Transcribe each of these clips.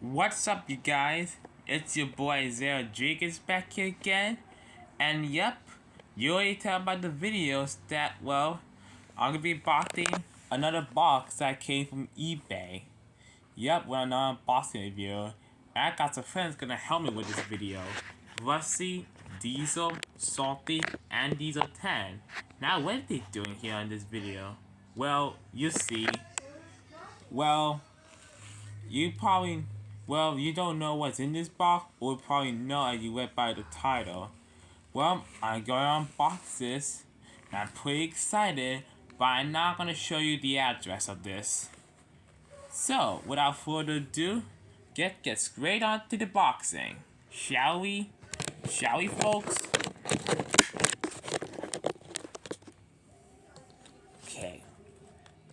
What's up, you guys? It's your boy Zero Rodriguez back here again. And yep, you already tell about the videos that, well, I'm gonna be boxing another box that came from eBay. Yep, we're on an unboxing review. And I got some friends gonna help me with this video. Rusty, Diesel, Salty, and Diesel 10. Now, what are they doing here in this video? Well, you see. Well, you probably, you don't know what's in this box, or probably know as you read by the title. Well, I'm going to unbox this, and I'm pretty excited, but I'm not going to show you the address of this. So, without further ado, get straight on to the boxing. Shall we? Shall we, folks? Okay.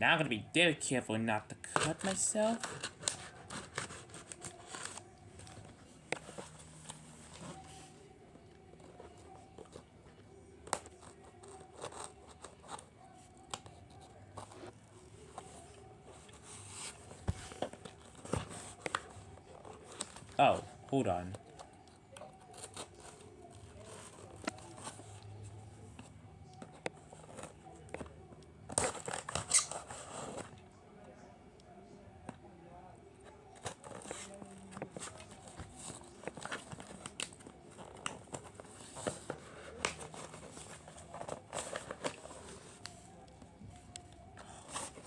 Now I'm going to be very careful not to cut myself. Oh, hold on.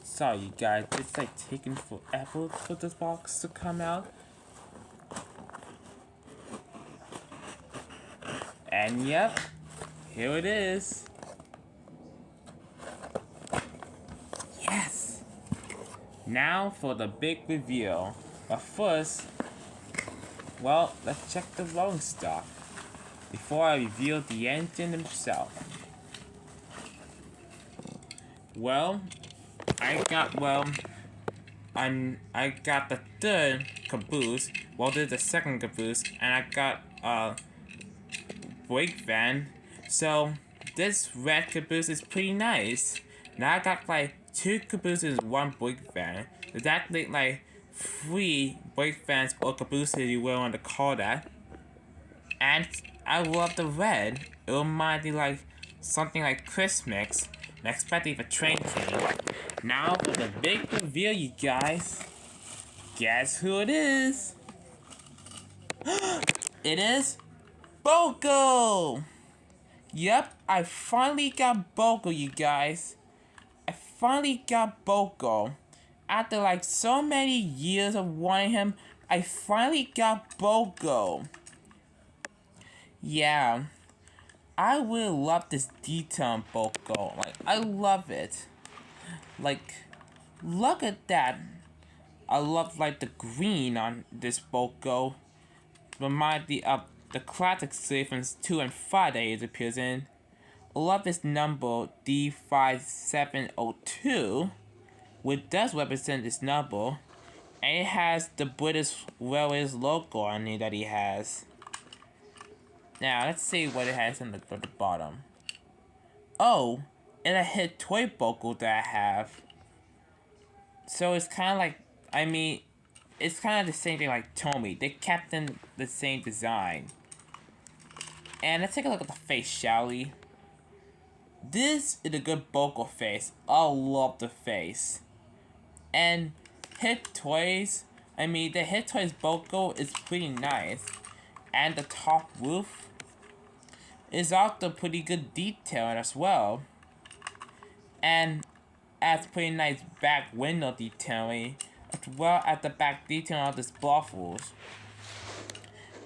Sorry, you guys, it's like taking forever for this box to come out. And yep, here it is. Yes! Now for the big reveal. But first, well, let's check the rolling stock before I reveal the engine himself. Well, I got the third caboose. Well, there's the second caboose, and I got brake van. So this red caboose is pretty nice. Now I got like 2 cabooses and 1 brake van. There's actually like 3 brake vans or cabooses, you will want to call that. And I love the red. It reminds me like something like Christmas. And especially if a train came. Now for the big reveal, you guys. Guess who it is? It is Boco! Yep, I finally got Boco, you guys. I finally got Boco. After like so many years of wanting him, I finally got Boco. Yeah, I really love this detail on Boco. Like, I love it. Like, look at that. I love like the green on this Boco. Remind me of the classic sequence 2 and 5 that it appears in. I love this number D5702, which does represent this number, and it has the British Railways logo on it that he has. Now let's see what it has on the bottom. Oh, and a hit toy Boco that I have. So it's kind of like, it's kind of the same thing like Tommy. They kept in the same design. And let's take a look at the face, shall we? This is a good Boco face. I love the face. And Hit Toys, the Hit Toys Boco is pretty nice. And the top roof is also pretty good detail as well. And adds pretty nice back window detailing, as well as the back detailing of this buffles.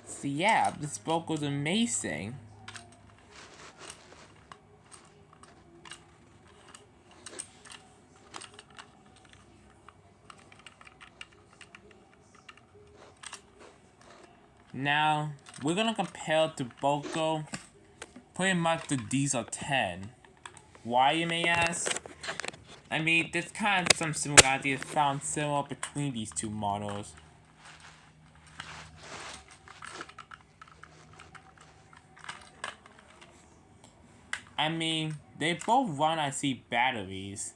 So yeah, this Boco is amazing. Now, we're gonna compare it to Boco, pretty much the Diesel 10. Why, you may ask? There's kind of some similarities found similar between these two models. They both run on C batteries.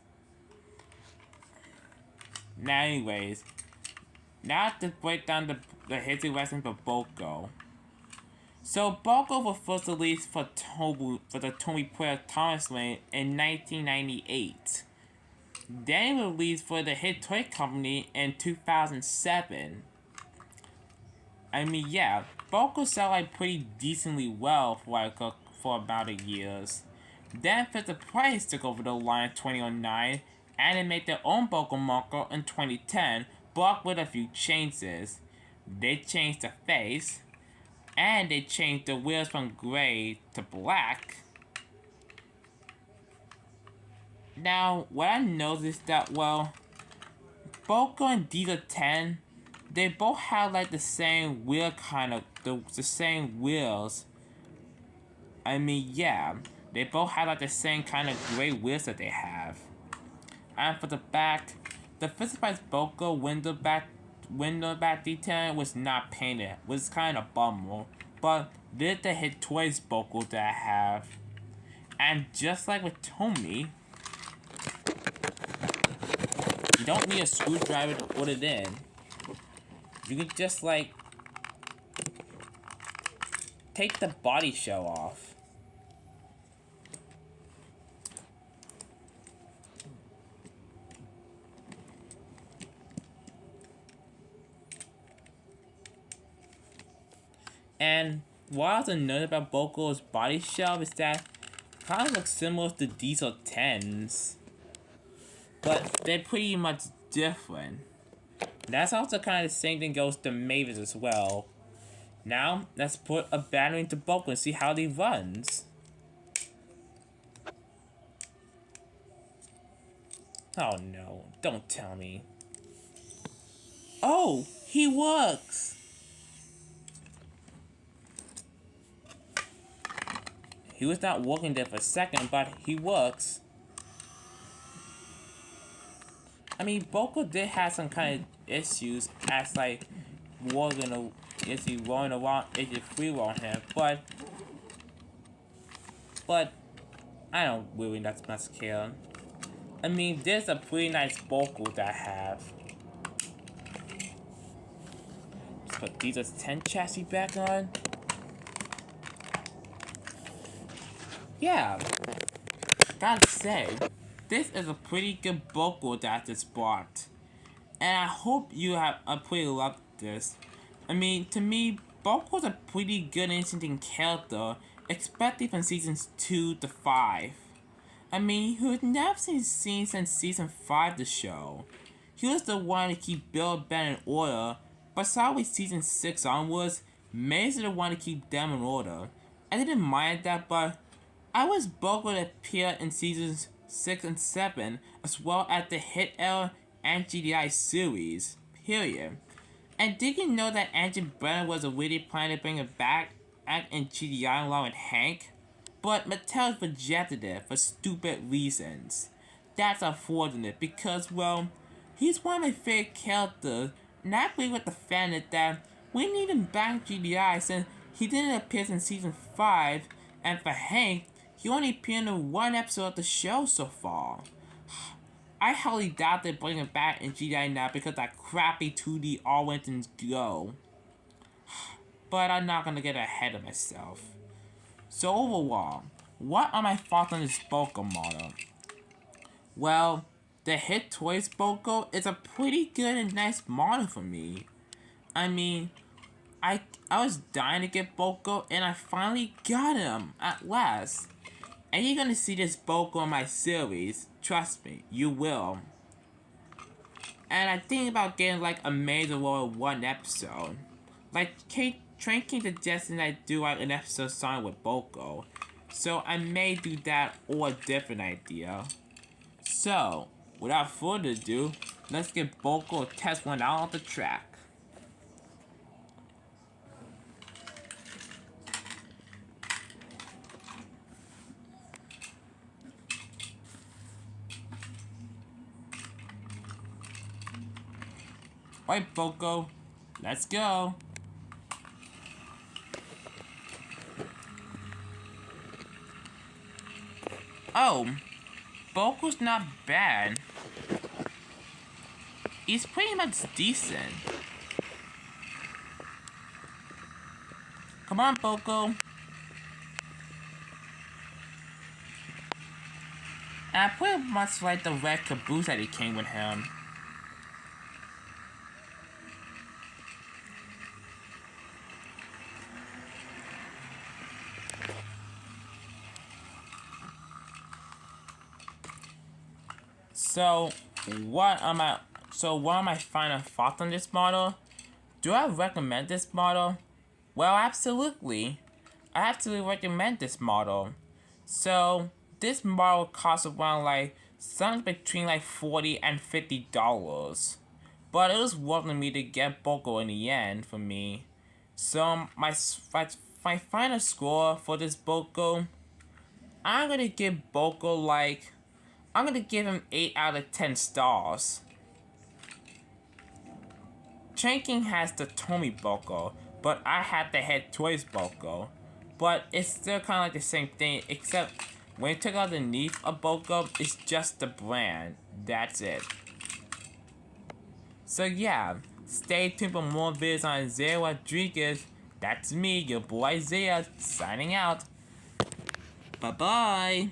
Now, anyways, Now to break down the history lesson for Boco. So Boco was first released for the Tomy Player Thomas Lane in 1998. Then released for the Hit Toy Company in 2007. I mean, yeah, Boco sold like pretty decently well for about a years. Then Fisher Price took over the line in 2009 and they made their own Boco Moco in 2010, but with a few changes. They changed the face, and they changed the wheels from gray to black. Now, what I noticed that, well, Boco and Diesel 10, they both have like the same wheel the same wheels. I mean, yeah, they both have like the same kind of gray wheels that they have. And for the back, the Fisher Price Boco window back detailing was not painted, which is kind of a bummer. But this is the Hit Toys Boco that I have. And just like with Tomy, you don't need a screwdriver to put it in. You can just like take the body shell off. And what I also noticed about Boco's body shell is that it kind of looks similar to Diesel 10s. But they're pretty much different. That's also kind of the same thing goes to Mavis as well. Now, let's put a battery into Boco and see how he runs. Oh no, don't tell me. Oh, he works! He was not working there for a second, but he works. I mean, Boco did have some kind of issues as like is he rolling around, is he free rolling him, but I don't really that much care. I mean, there's a pretty nice Boco that I have. Let's put Diesel's 10 chassis back on. Yeah, gotta say, this is a pretty good Boco that I just bought. And I hope you have pretty loved this. I mean, to me, Boco's a pretty good interesting character, especially from seasons 2 to 5. I mean, he was never seen since season 5 of the show. He was the one to keep Bill and Ben in order, but starting with season 6 onwards, Maze is the one to keep them in order. I didn't mind that, but I was Boco to appear in seasons 6 and 7, as well as the Hit L and GDI series, period. And did you know that Angie Brennan was already planning to bring it back in GDI along with Hank? But Mattel rejected it for stupid reasons. That's unfortunate because, well, he's one of my favorite characters, and I agree with the fan that we need him back in GDI since he didn't appear in season 5, and for Hank, he only appeared in one episode of the show so far. I highly doubt they bring him back in GDI now because that crappy 2D all went and go. But I'm not gonna get ahead of myself. So overall, what are my thoughts on this Boco model? Well, the Hit Toys Boco is a pretty good and nice model for me. I mean, I was dying to get Boco and I finally got him at last. And you're gonna see this Boco in my series. Trust me, you will. And I think about getting like a Major World 1 episode. Like Train King suggesting I do like an episode starting with Boco. So I may do that or a different idea. So, without further ado, let's get Boco test one out on the track. Alright, Boco, let's go. Oh, Boco's not bad. He's pretty much decent. Come on, Boco. And I pretty much like the red caboose that he came with him. So, what are my final thoughts on this model? Do I recommend this model? Well, absolutely. I absolutely recommend this model. So, this model costs around like something between like $40 and $50. But it was worth me to get Boco in the end for me. So my final score for this Boco, I'm gonna give Boco like, I'm gonna give him 8 out of 10 stars. Tranking has the Tommy Boco, but I had the Head Toys Boco. But it's still kind of like the same thing, except when you take out the leaf of Boco, it's just the brand. That's it. So yeah, stay tuned for more videos on Isaiah Rodriguez. That's me, your boy Isaiah, signing out. Bye-bye.